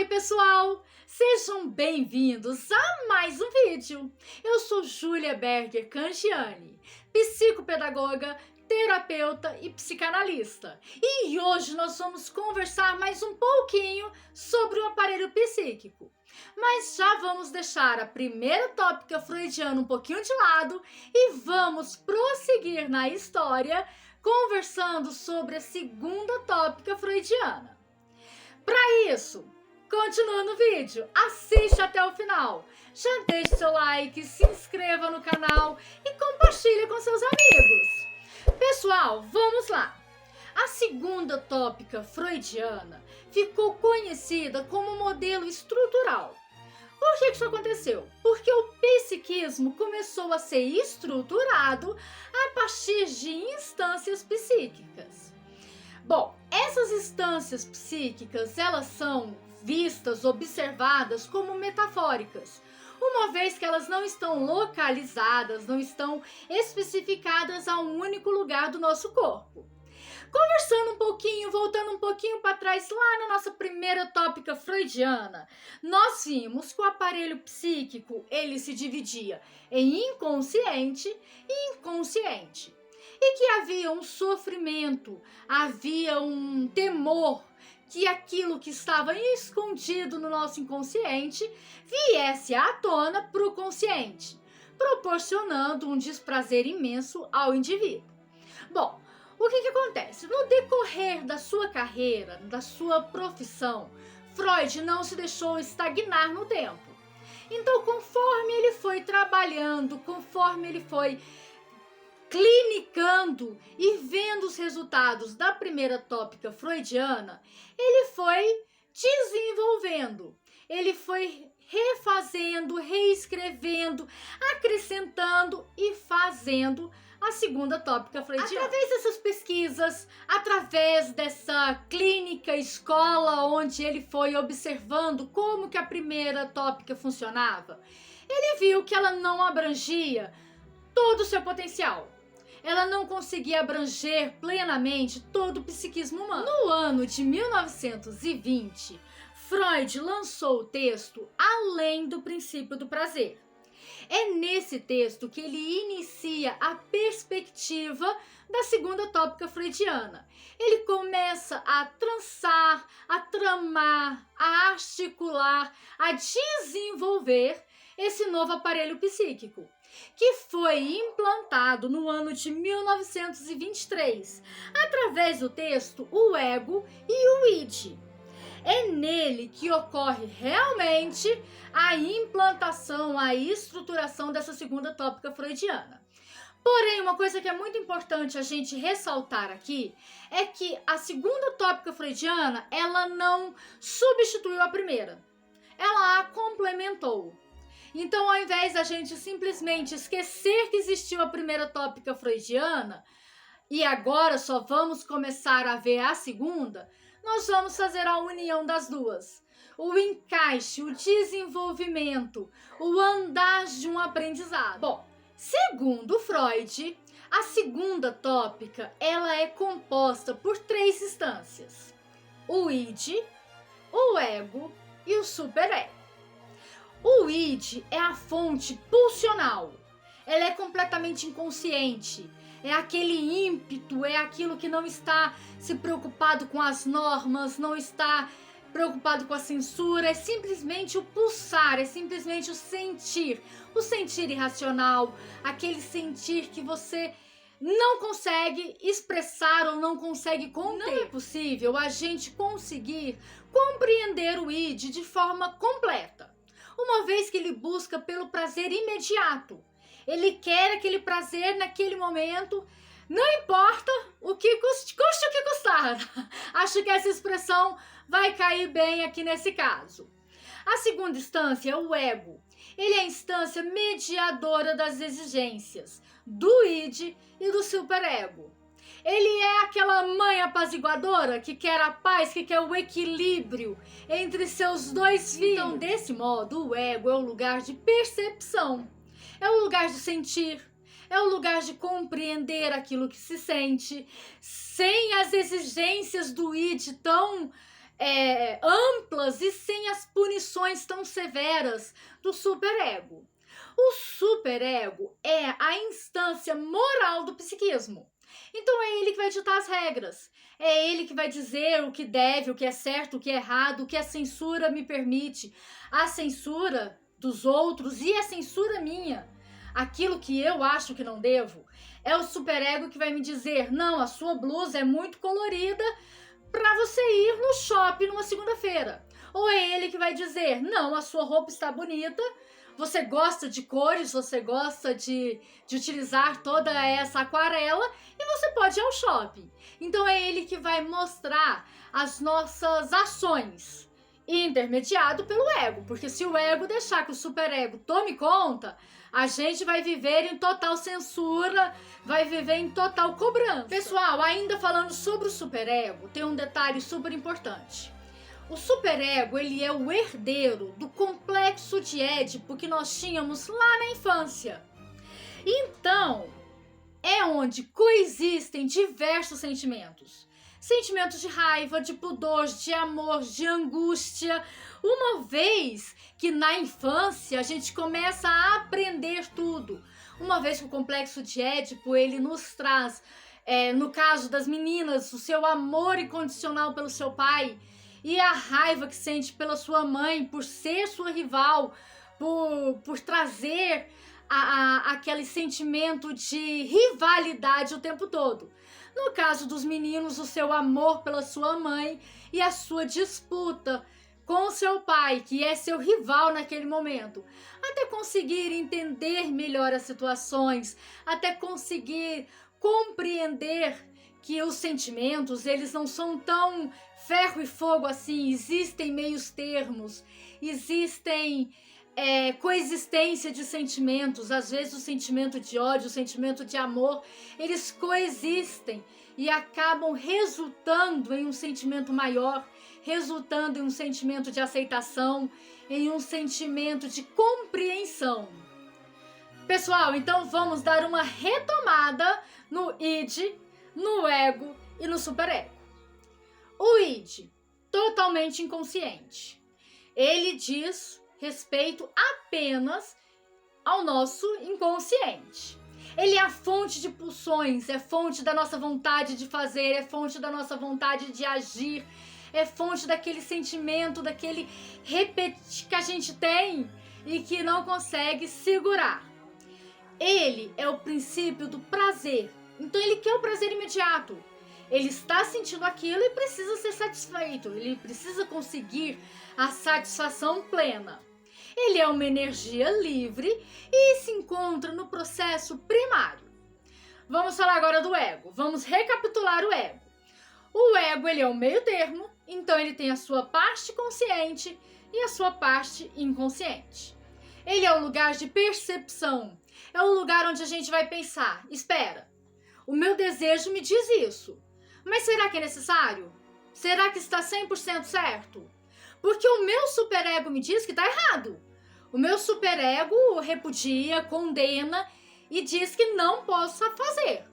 pessoal! Sejam bem-vindos a mais um vídeo. Eu sou Júlia Berger Cangiani, psicopedagoga, terapeuta e psicanalista. E hoje nós vamos conversar mais um pouquinho sobre o aparelho psíquico. Mas já vamos deixar a primeira tópica freudiana um pouquinho de lado e vamos prosseguir na história conversando sobre a segunda tópica freudiana. Para isso, continua no vídeo, assiste até o final, já deixe seu like, se inscreva no canal e compartilhe com seus amigos. Pessoal, vamos lá! A segunda tópica freudiana ficou conhecida como modelo estrutural. Por que isso aconteceu? Porque o psiquismo começou a ser estruturado a partir de instâncias psíquicas. Bom, essas instâncias psíquicas, elas são vistas, observadas como metafóricas, uma vez que elas não estão localizadas, não estão especificadas a um único lugar do nosso corpo. Conversando um pouquinho, voltando um pouquinho para trás, lá na nossa primeira tópica freudiana, nós vimos que o aparelho psíquico, ele se dividia em inconsciente e inconsciente. E que havia um sofrimento, havia um temor que aquilo que estava escondido no nosso inconsciente viesse à tona para o consciente, proporcionando um desprazer imenso ao indivíduo. Bom, o que acontece? No decorrer da sua carreira, da sua profissão, Freud não se deixou estagnar no tempo. Então, conforme ele foi trabalhando, conforme ele foi clinicando e vendo os resultados da primeira tópica freudiana, ele foi desenvolvendo, ele foi refazendo, reescrevendo, acrescentando e fazendo a segunda tópica freudiana. Através dessas pesquisas, através dessa clínica escola onde ele foi observando como que a primeira tópica funcionava, ele viu que ela não abrangia todo o seu potencial. Ela não conseguia abranger plenamente todo o psiquismo humano. No ano de 1920, Freud lançou o texto Além do Princípio do Prazer. É nesse texto que ele inicia a perspectiva da segunda tópica freudiana. Ele começa a trançar, a tramar, a articular, a desenvolver esse novo aparelho psíquico, que foi implantado no ano de 1923, através do texto O Ego e o Id. É nele que ocorre realmente a implantação, a estruturação dessa segunda tópica freudiana. Porém, uma coisa que é muito importante a gente ressaltar aqui é que a segunda tópica freudiana, ela não substituiu a primeira, ela a complementou. Então, ao invés da gente simplesmente esquecer que existiu a primeira tópica freudiana e agora só vamos começar a ver a segunda, nós vamos fazer a união das duas. O encaixe, o desenvolvimento, o andar de um aprendizado. Bom, segundo Freud, a segunda tópica, ela é composta por 3 instâncias: o id, o ego e o superego. O id é a fonte pulsional, ela é completamente inconsciente, é aquele ímpeto, é aquilo que não está se preocupado com as normas, não está preocupado com a censura, é simplesmente o pulsar, é simplesmente o sentir irracional, aquele sentir que você não consegue expressar ou não consegue conter. Não é possível a gente conseguir compreender o id de forma completa, uma vez que ele busca pelo prazer imediato. Ele quer aquele prazer naquele momento, não importa o que custe o que custar. Acho que essa expressão vai cair bem aqui nesse caso. A segunda instância é o ego. Ele é a instância mediadora das exigências do id e do superego. Ele é aquela mãe apaziguadora que quer a paz, que quer o equilíbrio entre seus 2 filhos. Então, desse modo, o ego é o lugar de percepção, é o lugar de sentir, é o lugar de compreender aquilo que se sente, sem as exigências do id tão amplas e sem as severas do superego. O superego é a instância moral do psiquismo. Então é ele que vai ditar as regras. É ele que vai dizer o que deve, o que é certo, o que é errado, o que a censura me permite, a censura dos outros e a censura minha. Aquilo que eu acho que não devo. É o superego que vai me dizer: não, a sua blusa é muito colorida para você ir no shopping numa segunda-feira. Ou é ele que vai dizer: não, a sua roupa está bonita, você gosta de cores, você gosta de utilizar toda essa aquarela e você pode ir ao shopping. Então é ele que vai mostrar as nossas ações, intermediado pelo ego, porque se o ego deixar que o superego tome conta, a gente vai viver em total censura, vai viver em total cobrança. Pessoal, ainda falando sobre o superego, tem um detalhe super importante. O superego, ele é o herdeiro do complexo de Édipo que nós tínhamos lá na infância. Então, é onde coexistem diversos sentimentos. Sentimentos de raiva, de pudor, de amor, de angústia. Uma vez que na infância a gente começa a aprender tudo. Uma vez que o complexo de Édipo, ele nos traz, no caso das meninas, o seu amor incondicional pelo seu pai, e a raiva que sente pela sua mãe por ser sua rival, por trazer aquele sentimento de rivalidade o tempo todo. No caso dos meninos, o seu amor pela sua mãe e a sua disputa com o seu pai, que é seu rival naquele momento, até conseguir entender melhor as situações, até conseguir compreender que os sentimentos, eles não são tão ferro e fogo assim, existem meios termos, existem coexistência de sentimentos. Às vezes o sentimento de ódio, o sentimento de amor, eles coexistem e acabam resultando em um sentimento maior, resultando em um sentimento de aceitação, em um sentimento de compreensão. Pessoal, então vamos dar uma retomada no id, no ego e no superego. O id, totalmente inconsciente. Ele diz respeito apenas ao nosso inconsciente. Ele é a fonte de pulsões, é fonte da nossa vontade de fazer, é fonte da nossa vontade de agir, é fonte daquele sentimento, daquele repete que a gente tem e que não consegue segurar. Ele é o princípio do prazer. Então ele quer o prazer imediato. Ele está sentindo aquilo e precisa ser satisfeito. Ele precisa conseguir a satisfação plena. Ele é uma energia livre e se encontra no processo primário. Vamos falar agora do ego. Vamos recapitular o ego. O ego, ele é o meio termo, então ele tem a sua parte consciente e a sua parte inconsciente. Ele é o lugar de percepção. É o lugar onde a gente vai pensar: espera, o meu desejo me diz isso, mas será que é necessário? Será que está 100% certo? Porque o meu superego me diz que está errado. O meu superego repudia, condena e diz que não posso fazer.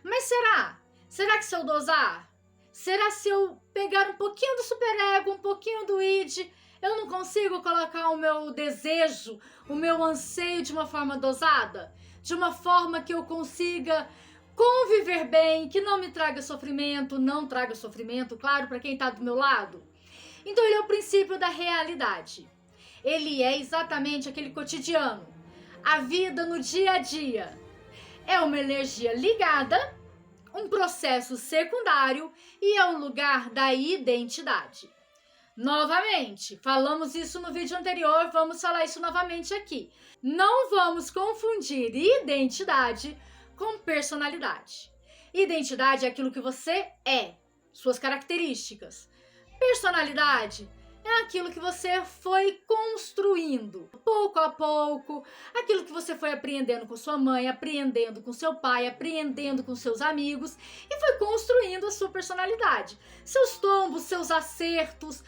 Mas será? Será que se eu dosar? Será se eu pegar um pouquinho do superego, um pouquinho do id, eu não consigo colocar o meu desejo, o meu anseio de uma forma dosada? De uma forma que eu consiga conviver bem, que não me traga sofrimento, não traga sofrimento, claro, para quem está do meu lado? Então ele é o princípio da realidade. Ele é exatamente aquele cotidiano, a vida no dia a dia. É uma energia ligada, um processo secundário e é um lugar da identidade. Novamente, falamos isso no vídeo anterior, vamos falar isso novamente aqui. Não vamos confundir identidade com personalidade. Identidade é aquilo que você é, suas características. Personalidade é aquilo que você foi construindo, pouco a pouco, aquilo que você foi aprendendo com sua mãe, aprendendo com seu pai, aprendendo com seus amigos e foi construindo a sua personalidade. Seus tombos, seus acertos.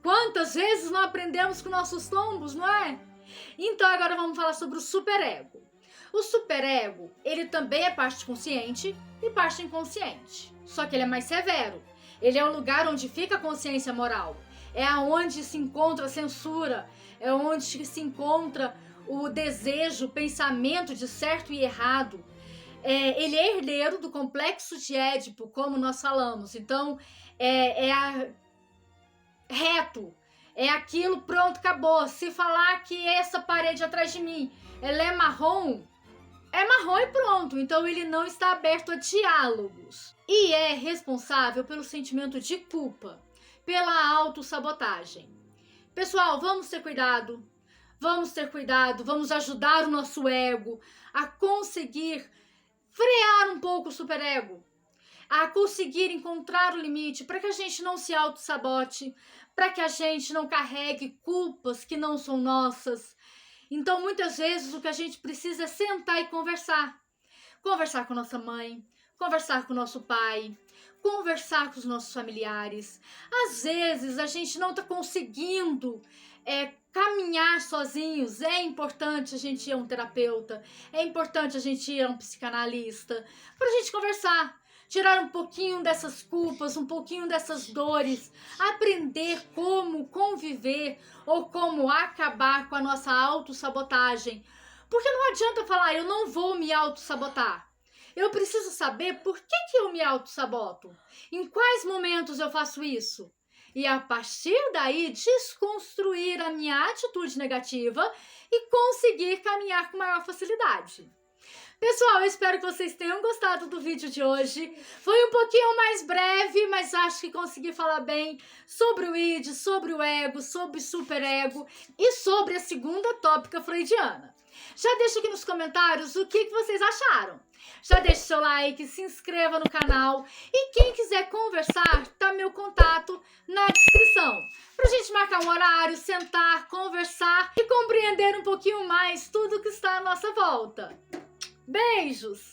Quantas vezes não aprendemos com nossos tombos, não é? Então agora vamos falar sobre o superego. O superego, ele também é parte consciente e parte inconsciente, só que ele é mais severo. Ele é o lugar onde fica a consciência moral. é aonde se encontra a censura, é onde se encontra o desejo, o pensamento de certo e errado. Ele é herdeiro do complexo de Édipo, como nós falamos. Então, reto, é aquilo, pronto, acabou. Se falar que essa parede atrás de mim, ela é marrom e pronto. Então, ele não está aberto a diálogos. E é responsável pelo sentimento de culpa, pela autossabotagem. Pessoal, vamos ter cuidado. Vamos ter cuidado, vamos ajudar o nosso ego a conseguir frear um pouco o superego, a conseguir encontrar o limite para que a gente não se auto-sabote, para que a gente não carregue culpas que não são nossas. Então, muitas vezes, o que a gente precisa é sentar e conversar. Conversar com nossa mãe, conversar com nosso pai, conversar com os nossos familiares. Às vezes, a gente não está conseguindo caminhar sozinhos. É importante a gente ir a um terapeuta, é importante a gente ir a um psicanalista, para a gente conversar, tirar um pouquinho dessas culpas, um pouquinho dessas dores, aprender como conviver ou como acabar com a nossa autossabotagem. Porque não adianta falar, eu não vou me autossabotar. Eu preciso saber por que eu me autossaboto, em quais momentos eu faço isso. E a partir daí, desconstruir a minha atitude negativa e conseguir caminhar com maior facilidade. Pessoal, eu espero que vocês tenham gostado do vídeo de hoje. Foi um pouquinho mais breve, mas acho que consegui falar bem sobre o id, sobre o ego, sobre o superego e sobre a segunda tópica freudiana. Já deixa aqui nos comentários o que vocês acharam. Já deixa seu like, se inscreva no canal e quem quiser conversar, tá meu contato na descrição. Pra gente marcar um horário, sentar, conversar e compreender um pouquinho mais tudo que está à nossa volta. Beijos!